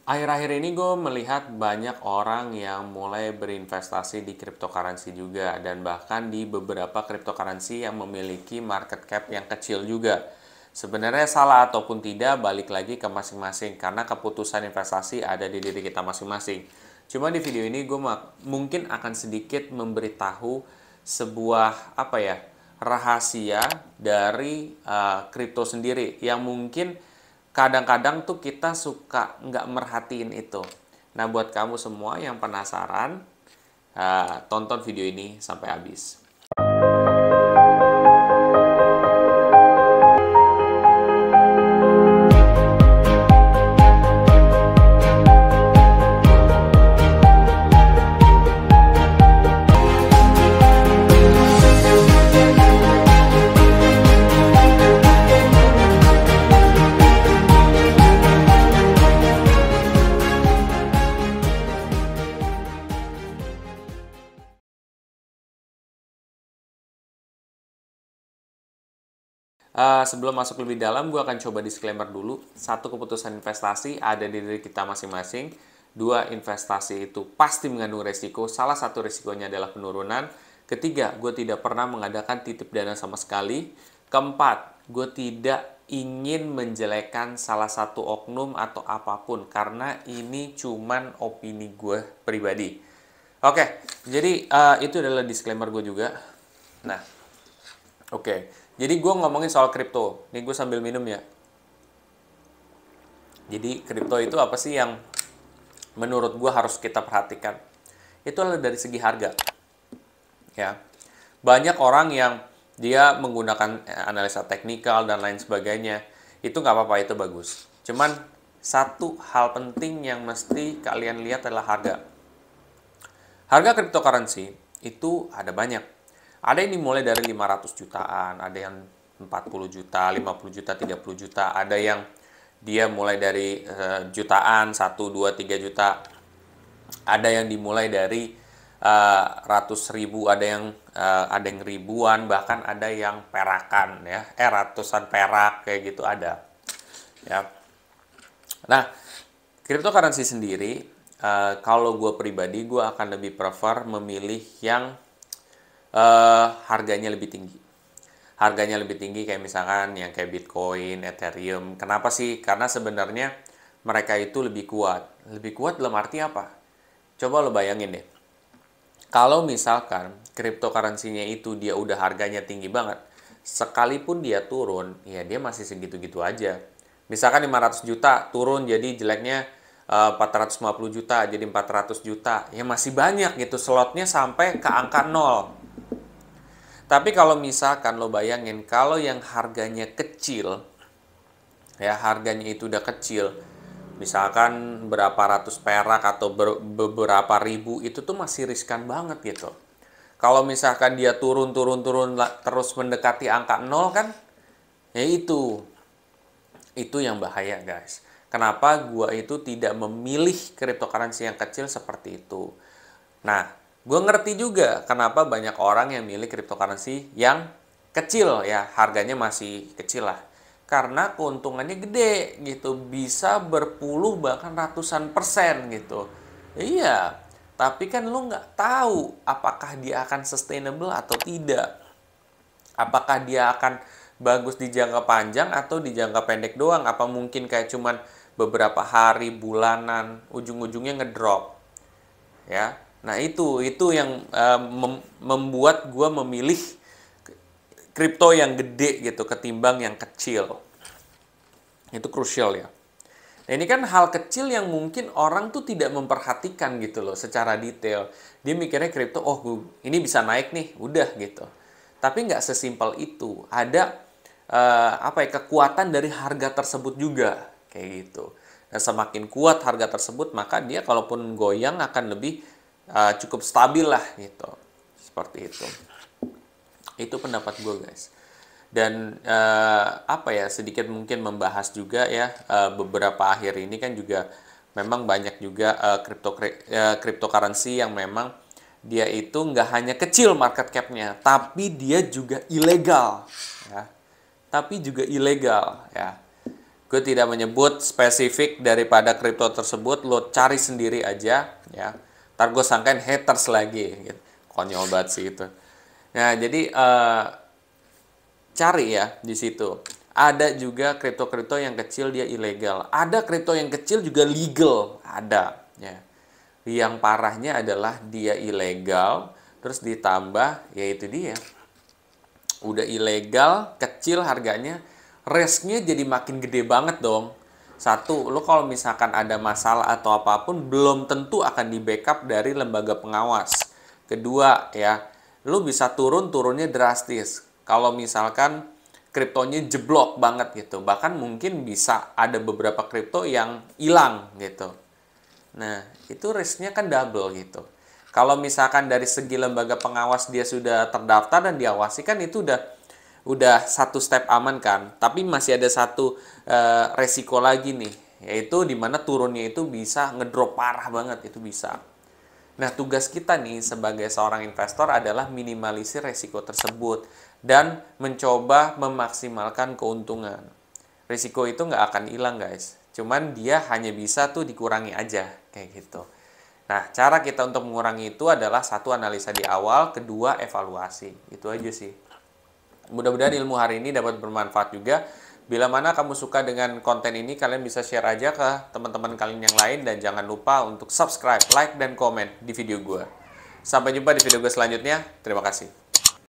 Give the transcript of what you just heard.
Akhir-akhir ini gue melihat banyak orang yang mulai berinvestasi di cryptocurrency juga, dan bahkan di beberapa cryptocurrency yang memiliki market cap yang kecil juga. Sebenarnya salah ataupun tidak balik lagi ke masing-masing, karena keputusan investasi ada di diri kita masing-masing. Cuma di video ini gue mungkin akan sedikit memberitahu sebuah rahasia dari kripto sendiri yang mungkin kadang-kadang tuh kita suka nggak merhatiin itu. Nah, buat kamu semua yang penasaran, tonton video ini sampai habis. Sebelum masuk lebih dalam, gue akan coba disclaimer dulu. Satu, keputusan investasi ada di diri kita masing-masing. Dua, investasi itu pasti mengandung resiko. Salah satu resikonya adalah penurunan. Ketiga, gue tidak pernah mengadakan titip dana sama sekali. Keempat, gue tidak ingin menjelekkan salah satu oknum atau apapun, karena ini cuman opini gue pribadi. Oke, jadi itu adalah disclaimer gue juga. Nah, oke. Jadi gue ngomongin soal kripto. Nih gue sambil minum ya. Jadi kripto itu apa sih yang menurut gue harus kita perhatikan? Itu adalah dari segi harga. Ya. Banyak orang yang dia menggunakan analisa teknikal dan lain sebagainya. Itu nggak apa-apa, itu bagus. Cuman satu hal penting yang mesti kalian lihat adalah harga. Harga cryptocurrency itu ada banyak. Ada yang dimulai dari 500 jutaan, ada yang 40 juta, 50 juta, 30 juta, ada yang dia mulai dari jutaan, 1, 2, 3 juta. Ada yang dimulai dari ratus ribu, ada yang ribuan, bahkan ada yang perakan ya. Ratusan perak kayak gitu ada. Ya. Nah, cryptocurrency sendiri kalau gue pribadi, gue akan lebih prefer memilih yang harganya lebih tinggi. Harganya lebih tinggi kayak misalkan yang kayak Bitcoin, Ethereum. Kenapa sih? Karena sebenarnya mereka itu lebih kuat. Lebih kuat dalam arti apa? Coba lo bayangin deh. Kalau misalkan cryptocurrency-nya itu dia udah harganya tinggi banget, sekalipun dia turun, ya dia masih segitu-gitu aja. Misalkan 500 juta turun jadi jeleknya 450 juta, jadi 400 juta. Ya masih banyak gitu, slotnya sampai ke angka 0. Tapi kalau misalkan lo bayangin, kalau yang harganya kecil, ya harganya itu udah kecil, misalkan berapa ratus perak atau beberapa ribu, itu tuh masih riskan banget gitu. Kalau misalkan dia turun terus mendekati angka 0 kan, ya itu yang bahaya guys. Kenapa gua itu tidak memilih cryptocurrency yang kecil seperti itu? Nah, gue ngerti juga kenapa banyak orang yang milih cryptocurrency yang kecil ya, harganya masih kecil lah. Karena keuntungannya gede gitu, bisa berpuluh bahkan ratusan persen gitu. Iya, tapi kan lo nggak tahu apakah dia akan sustainable atau tidak. Apakah dia akan bagus di jangka panjang atau di jangka pendek doang. Apa mungkin kayak cuman beberapa hari, bulanan, ujung-ujungnya ngedrop. Ya, nah itu yang membuat gue memilih kripto yang gede gitu ketimbang yang kecil. Itu krusial ya. Nah, ini kan hal kecil yang mungkin orang tuh tidak memperhatikan gitu loh secara detail. Dia mikirnya kripto, oh ini bisa naik nih, udah gitu. Tapi nggak sesimpel itu. Ada kekuatan dari harga tersebut juga kayak gitu. Dan semakin kuat harga tersebut, maka dia kalaupun goyang akan lebih cukup stabil lah gitu. Seperti itu. Itu pendapat gue guys. Dan sedikit mungkin membahas juga ya, beberapa akhir ini kan juga memang banyak juga cryptocurrency yang memang dia itu nggak hanya kecil market cap-nya, tapi dia juga ilegal ya. Tapi juga ilegal ya. Gue tidak menyebut spesifik daripada kripto tersebut, lo cari sendiri aja ya. Ntar gue sangkain haters lagi gitu. Konyol banget sih itu. Nah, jadi cari ya di situ. Ada juga kripto-kripto yang kecil dia ilegal. Ada kripto yang kecil juga legal, ada ya. Yang parahnya adalah dia ilegal, terus ditambah yaitu dia. Udah ilegal, kecil harganya, risknya jadi makin gede banget dong. Satu, lo kalau misalkan ada masalah atau apapun, belum tentu akan di backup dari lembaga pengawas. Kedua, ya, lo bisa turunnya drastis. Kalau misalkan kriptonya jeblok banget gitu, bahkan mungkin bisa ada beberapa kripto yang hilang gitu. Nah, itu risknya kan double gitu. Kalau misalkan dari segi lembaga pengawas dia sudah terdaftar dan diawasi kan itu udah satu step aman kan. Tapi masih ada satu resiko lagi nih, yaitu dimana turunnya itu bisa ngedrop parah banget, itu bisa. Nah, tugas kita nih sebagai seorang investor adalah minimalisir resiko tersebut dan mencoba memaksimalkan keuntungan. Risiko itu nggak akan hilang guys, cuman dia hanya bisa tuh dikurangi aja, kayak gitu. Nah, cara kita untuk mengurangi itu adalah satu, analisa di awal, kedua, evaluasi. Itu aja sih. Mudah-mudahan ilmu hari ini dapat bermanfaat juga. Bila mana kamu suka dengan konten ini, kalian bisa share aja ke teman-teman kalian yang lain. Dan jangan lupa untuk subscribe, like, dan komen di video gue. Sampai jumpa di video gue selanjutnya. Terima kasih.